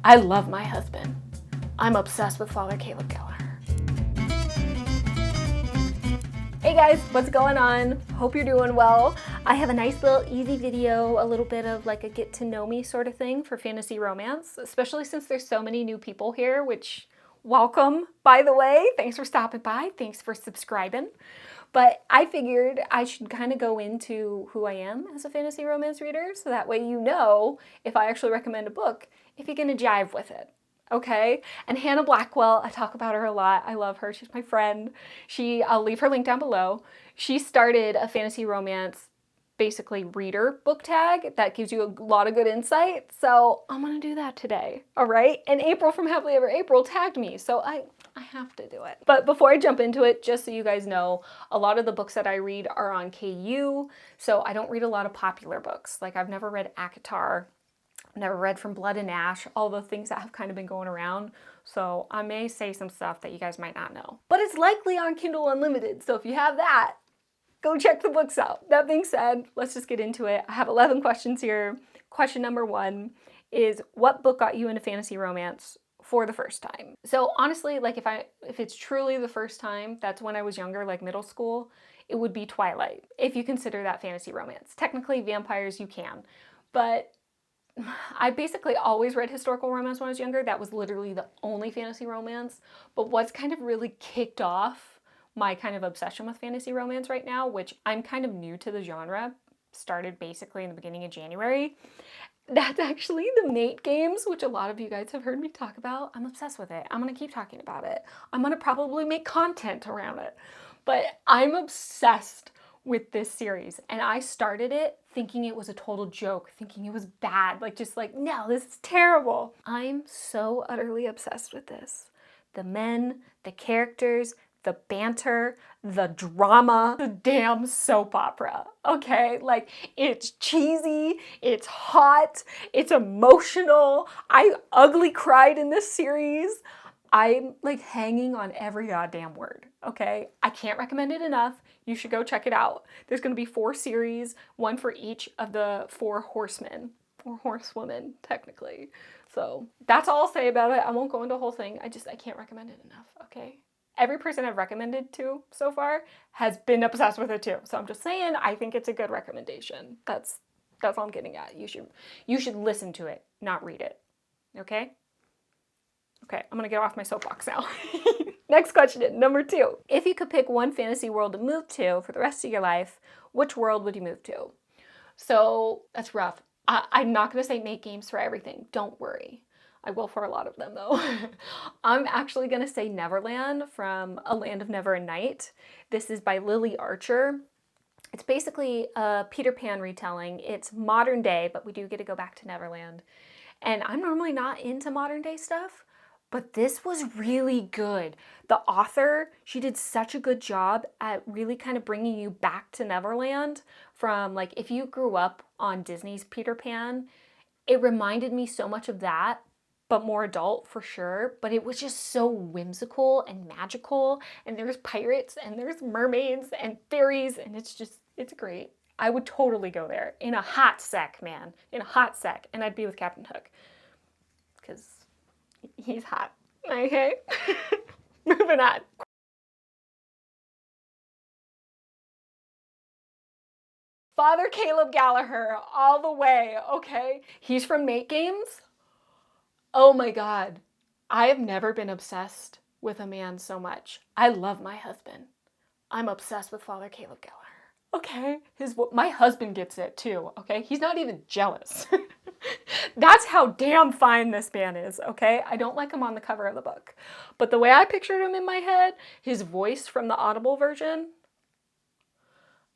I love my husband. I'm obsessed with Father Caleb Gallagher. Hey guys, what's going on? Hope you're doing well. I have a nice little easy video, a little bit of like a get to know me sort of thing for fantasy romance, especially since there's so many new people here, which welcome, by the way. Thanks for stopping by. Thanks for subscribing. But I figured I should kind of go into who I am as a fantasy romance reader, so that way you know if I actually recommend a book, if you're going to jive with it. Okay? And Hannah Blackwell, I talk about her a lot. I love her. She's my friend. I'll leave her link down below. She started a fantasy romance, basically reader book tag that gives you a lot of good insight. So I'm going to do that today. All right? And April from Happily Ever April tagged me. So I have to do it. But before I jump into it, just so you guys know, a lot of the books that I read are on KU. So I don't read a lot of popular books. Like I've never read ACOTAR. Never read From Blood and Ash, all the things that have kind of been going around. So I may say some stuff that you guys might not know. But it's likely on Kindle Unlimited, so if you have that, go check the books out. That being said, let's just get into it. I have 11 questions here. Question number 1 is, what book got you into fantasy romance for the first time? So honestly, like if it's truly the first time, that's when I was younger, like middle school, it would be Twilight, if you consider that fantasy romance. Technically, vampires you can, but I basically always read historical romance when I was younger. That was literally the only fantasy romance. But what's kind of really kicked off my kind of obsession with fantasy romance right now, which I'm kind of new to the genre, started basically in the beginning of January. That's actually the Mate games, which a lot of you guys have heard me talk about. I'm obsessed with it. I'm going to keep talking about it. I'm going to probably make content around it. But I'm obsessed with this series, and I started it thinking it was a total joke, thinking it was bad, just like, no, this is terrible. I'm so utterly obsessed with this. The men, the characters, the banter, the drama, the damn soap opera, okay? Like, it's cheesy, it's hot, it's emotional. I ugly cried in this series. I'm like hanging on every goddamn word, okay? I can't recommend it enough. You should go check it out. There's going to be 4 series, one for each of the 4 horsemen, or horsewomen, technically. So that's all I'll say about it. I won't go into the whole thing. I can't recommend it enough, okay? Every person I've recommended to so far has been obsessed with it too. So I'm just saying, I think it's a good recommendation. That's all I'm getting at. You should listen to it, not read it, okay? Okay, I'm gonna get off my soapbox now. Next question, number 2. If you could pick one fantasy world to move to for the rest of your life, which world would you move to? So that's rough. I'm not gonna say make games for everything. Don't worry. I will for a lot of them though. I'm actually gonna say Neverland from A Land of Never and Night. This is by Lily Archer. It's basically a Peter Pan retelling. It's modern day, but we do get to go back to Neverland. And I'm normally not into modern day stuff, but this was really good. The author, she did such a good job at really kind of bringing you back to Neverland from, like, if you grew up on Disney's Peter Pan, it reminded me so much of that, but more adult for sure. But it was just so whimsical and magical, and there's pirates and there's mermaids and fairies, and it's great. I would totally go there in a hot sec, man, in a hot sec, and I'd be with Captain Hook because he's hot. Okay. Moving on. Father Caleb Gallagher all the way, okay? He's from Mate Games. Oh my God. I have never been obsessed with a man so much. I love my husband. I'm obsessed with Father Caleb Gallagher. Okay? My husband gets it too, okay? He's not even jealous. That's how damn fine this man is, okay? I don't like him on the cover of the book. But the way I pictured him in my head, his voice from the Audible version,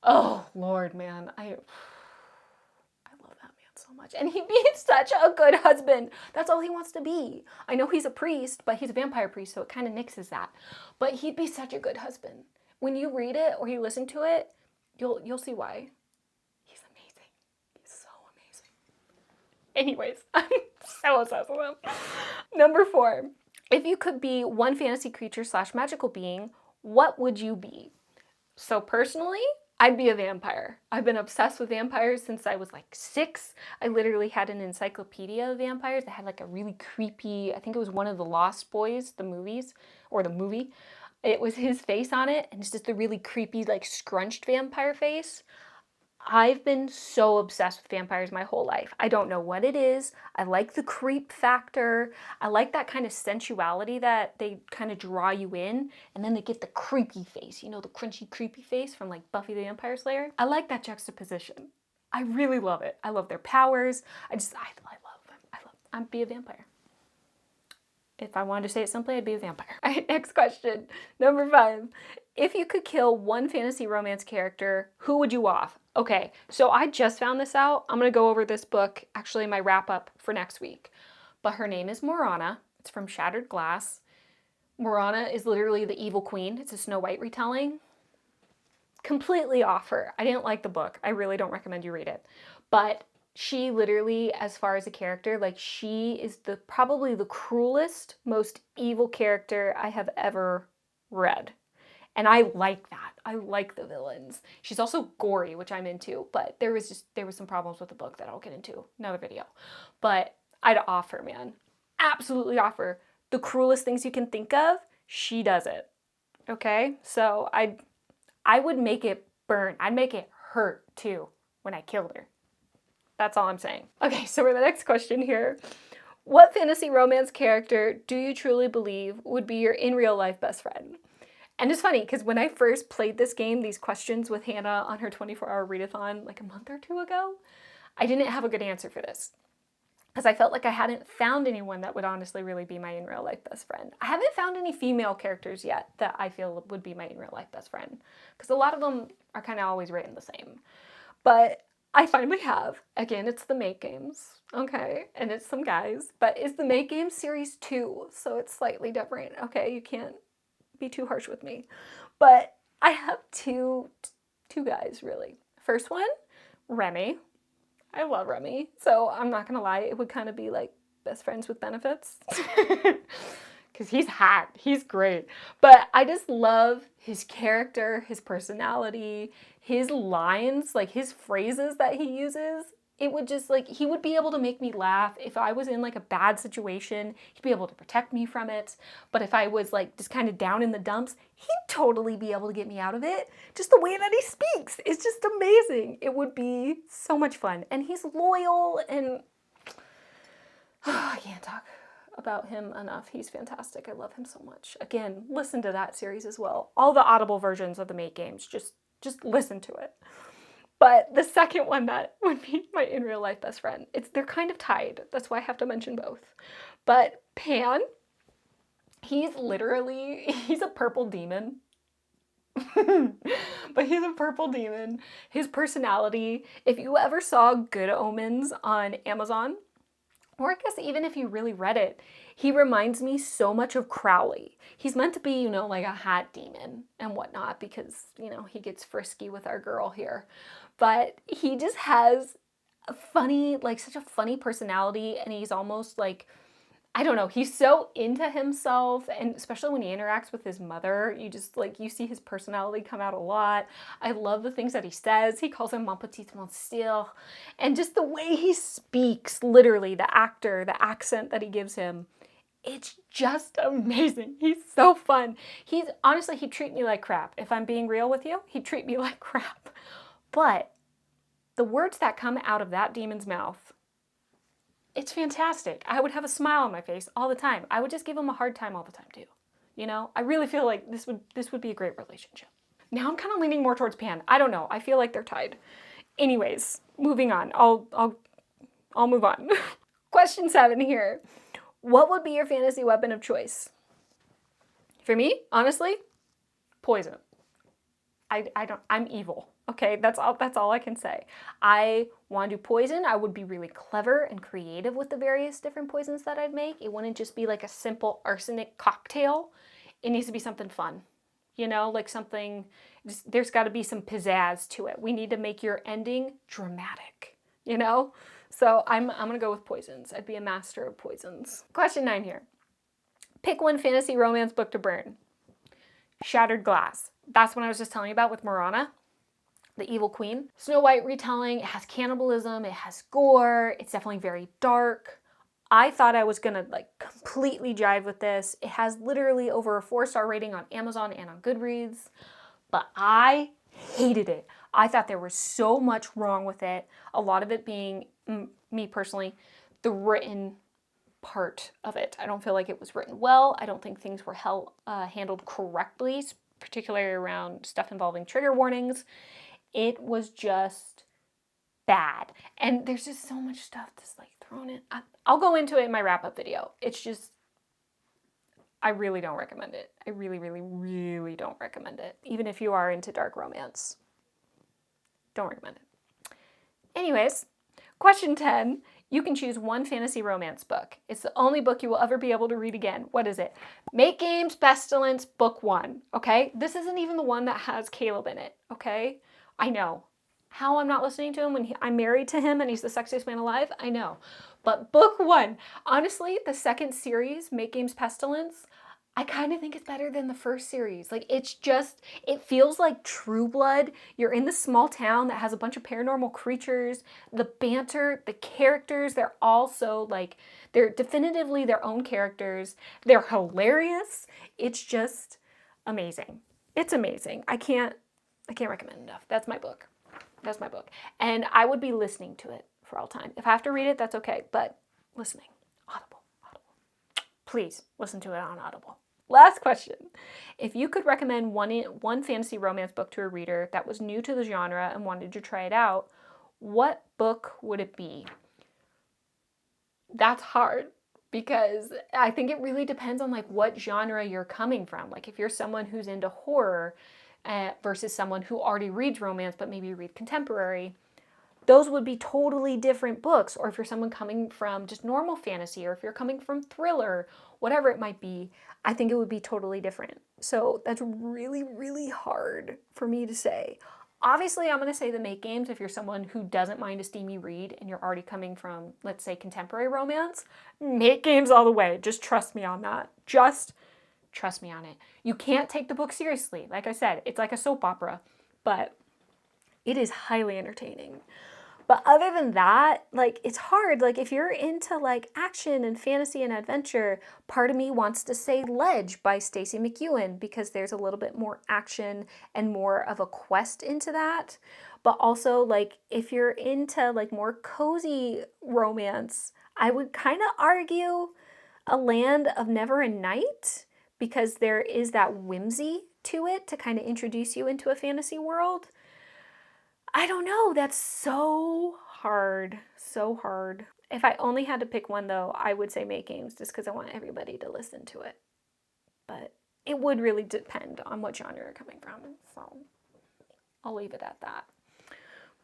oh, Lord, man. I love that man so much. And he'd be such a good husband. That's all he wants to be. I know he's a priest, but he's a vampire priest, so it kind of nixes that. But he'd be such a good husband. When you read it or you listen to it, you'll see why. He's amazing. He's so amazing. Anyways, I'm so obsessed with him. Number 4. If you could be one fantasy creature / magical being, what would you be? So personally, I'd be a vampire. I've been obsessed with vampires since I was like 6. I literally had an encyclopedia of vampires that had like a really creepy, I think it was one of the Lost Boys, the movies, or the movie. It was his face on it, and it's just a really creepy, like scrunched vampire face. I've been so obsessed with vampires my whole life. I don't know what it is. I like the creep factor. I like that kind of sensuality that they kind of draw you in, and then they get the creepy face, you know, the crunchy creepy face from like Buffy the Vampire Slayer. I like that juxtaposition. I really love it. I love their powers. I love them. I'd be a vampire. If I wanted to say it simply, I'd be a vampire. All right, next question. Number 5. If you could kill one fantasy romance character, who would you off? Okay, so I just found this out. I'm going to go over this book, actually my wrap up for next week. But her name is Morana. It's from Shattered Glass. Morana is literally the evil queen. It's a Snow White retelling. Completely off her. I didn't like the book. I really don't recommend you read it. But she literally, as far as a character, like she is probably the cruelest, most evil character I have ever read. And I like that. I like the villains. She's also gory, which I'm into, but there was some problems with the book that I'll get into another video. But I'd offer, man. Absolutely offer. The cruelest things you can think of, she does it. Okay? So I would make it burn. I'd make it hurt too when I killed her. That's all I'm saying. Okay, so for the next question here. What fantasy romance character do you truly believe would be your in real life best friend? And it's funny because when I first played this game, these questions with Hannah on her 24-hour readathon like a month or 2 ago, I didn't have a good answer for this. Because I felt like I hadn't found anyone that would honestly really be my in real life best friend. I haven't found any female characters yet that I feel would be my in real life best friend. Because a lot of them are kind of always written the same. But I finally have. Again, it's the Make Games, okay? And it's some guys. But it's the Make Games Series 2, so it's slightly different, okay? You can't be too harsh with me. But I have two guys, really. First one, Remy. I love Remy. So I'm not gonna lie, it would kind of be like best friends with benefits. Because he's hot. He's great. But I just love his character, his personality, his lines, like his phrases that he uses. It would just like, he would be able to make me laugh. If I was in like a bad situation, he'd be able to protect me from it. But if I was like just kind of down in the dumps, he'd totally be able to get me out of it. Just the way that he speaks is just amazing. It would be so much fun. And he's loyal and I can't talk about him enough. He's fantastic. I love him so much. Again, listen to that series as well. All the Audible versions of the Make Games, just listen to it. But the second one that would be my in real life best friend, they're kind of tied. That's why I have to mention both. But Pan, he's a purple demon. But he's a purple demon. His personality, if you ever saw Good Omens on Amazon, or I guess even if you really read it, he reminds me so much of Crowley. He's meant to be, you know, like a hot demon and whatnot because, you know, he gets frisky with our girl here. But he just has a funny, like such a funny personality, and he's almost like, I don't know, he's so into himself, and especially when he interacts with his mother, you just like, you see his personality come out a lot. I love the things that he says. He calls him mon petit monsieur, and just the way he speaks, literally, the actor, the accent that he gives him, it's just amazing. He's so fun. Honestly, he'd treat me like crap. If I'm being real with you, he'd treat me like crap. But the words that come out of that demon's mouth, it's fantastic. I would have a smile on my face all the time. I would just give him a hard time all the time too. You know, I really feel like this would be a great relationship. Now I'm kind of leaning more towards Pan. I don't know. I feel like they're tied. Anyways, moving on. I'll move on. Question 7 here. What would be your fantasy weapon of choice? For me, honestly, poison. I'm evil. Okay, that's all I can say. I want to do poison. I would be really clever and creative with the various different poisons that I'd make. It wouldn't just be like a simple arsenic cocktail. It needs to be something fun. You know, like something, there's got to be some pizzazz to it. We need to make your ending dramatic, you know? So I'm going to go with poisons. I'd be a master of poisons. Question 9 here. Pick one fantasy romance book to burn. Shattered Glass. That's what I was just telling you about with Morana. the evil queen. Snow White retelling, it has cannibalism, it has gore, it's definitely very dark. I thought I was gonna like completely jive with this. It has literally over a 4-star rating on Amazon and on Goodreads, but I hated it. I thought there was so much wrong with it. A lot of it being, me personally, the written part of it. I don't feel like it was written well. I don't think things were handled correctly, particularly around stuff involving trigger warnings. It was just bad. And there's just so much stuff that's like thrown in. I'll go into it in my wrap-up video. It's just, I really don't recommend it. I really, really, really don't recommend it. Even if you are into dark romance. Don't recommend it. Anyways, question 10. You can choose one fantasy romance book. It's the only book you will ever be able to read again. What is it? Make Games Pestilence Book 1, okay? This isn't even the one that has Caleb in it, okay? I know. How I'm not listening to him when I'm married to him and he's the sexiest man alive, I know. But book 1, honestly, the second series, Make Games Pestilence, I kind of think it's better than the first series. Like, it's just, it feels like True Blood. You're in this small town that has a bunch of paranormal creatures. The banter, the characters, they're all so, like, they're definitively their own characters. They're hilarious. It's just amazing. It's amazing. I can't recommend enough. That's my book. That's my book. And I would be listening to it for all time. If I have to read it, that's okay. But listening. Audible. Please listen to it on Audible. Last question. If you could recommend one fantasy romance book to a reader that was new to the genre and wanted to try it out, what book would it be? That's hard because I think it really depends on like what genre you're coming from. Like if you're someone who's into horror versus someone who already reads romance but maybe read contemporary, those would be totally different books. Or if you're someone coming from just normal fantasy, or if you're coming from thriller, whatever it might be, I think it would be totally different. So that's really, really hard for me to say. Obviously, I'm going to say the Make Games if you're someone who doesn't mind a steamy read and you're already coming from, let's say, contemporary romance. Make Games all the way. Just trust me on that. Just trust me on it. You can't take the book seriously. Like I said, it's like a soap opera, but it is highly entertaining. But other than that, like, it's hard. Like, if you're into, like, action and fantasy and adventure, part of me wants to say Ledge by Stacey McEwen because there's a little bit more action and more of a quest into that. But also, like, if you're into, like, more cozy romance, I would kind of argue A Land of Never a Night because there is that whimsy to it to kind of introduce you into a fantasy world. I don't know. That's so hard. So hard. If I only had to pick one, though, I would say Make Games just because I want everybody to listen to it. But it would really depend on what genre you're coming from. So I'll leave it at that.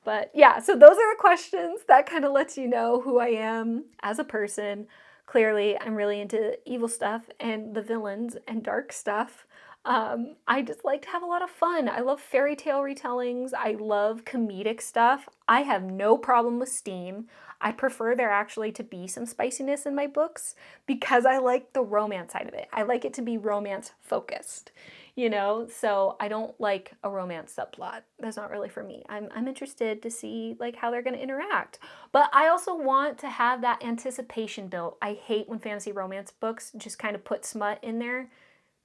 But yeah, so those are the questions. That kind of lets you know who I am as a person. Clearly, I'm really into evil stuff and the villains and dark stuff. I just like to have a lot of fun. I love fairy tale retellings. I love comedic stuff. I have no problem with steam. I prefer there actually to be some spiciness in my books because I like the romance side of it. I like it to be romance focused, you know? So I don't like a romance subplot. That's not really for me. I'm interested to see like how they're going to interact. But I also want to have that anticipation built. I hate when fantasy romance books just kind of put smut in there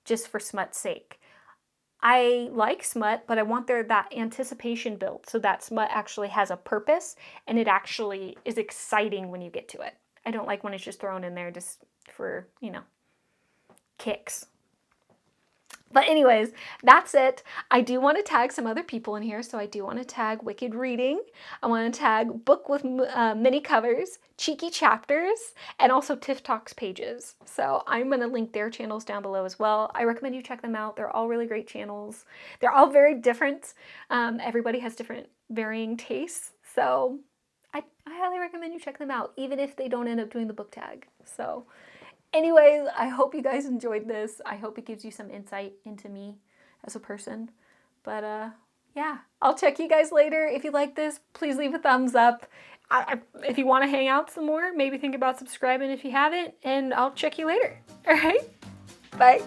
just for smut's sake. I like smut, but I want that anticipation built so that smut actually has a purpose and it actually is exciting when you get to it. I don't like when it's just thrown in there just for, you know, kicks. But anyways, that's it. I do want to tag some other people in here. So I do want to tag Wicked Reading. I want to tag Book with Mini Covers, Cheeky Chapters, and also Tiff Talks pages. So I'm going to link their channels down below as well. I recommend you check them out. They're all really great channels. They're all very different. Everybody has different varying tastes. So I highly recommend you check them out, even if they don't end up doing the book tag. So anyways, I hope you guys enjoyed this. I hope it gives you some insight into me as a person. But yeah, I'll check you guys later. If you like this, please leave a thumbs up. If you want to hang out some more, maybe think about subscribing if you haven't, and I'll check you later. All right? Bye.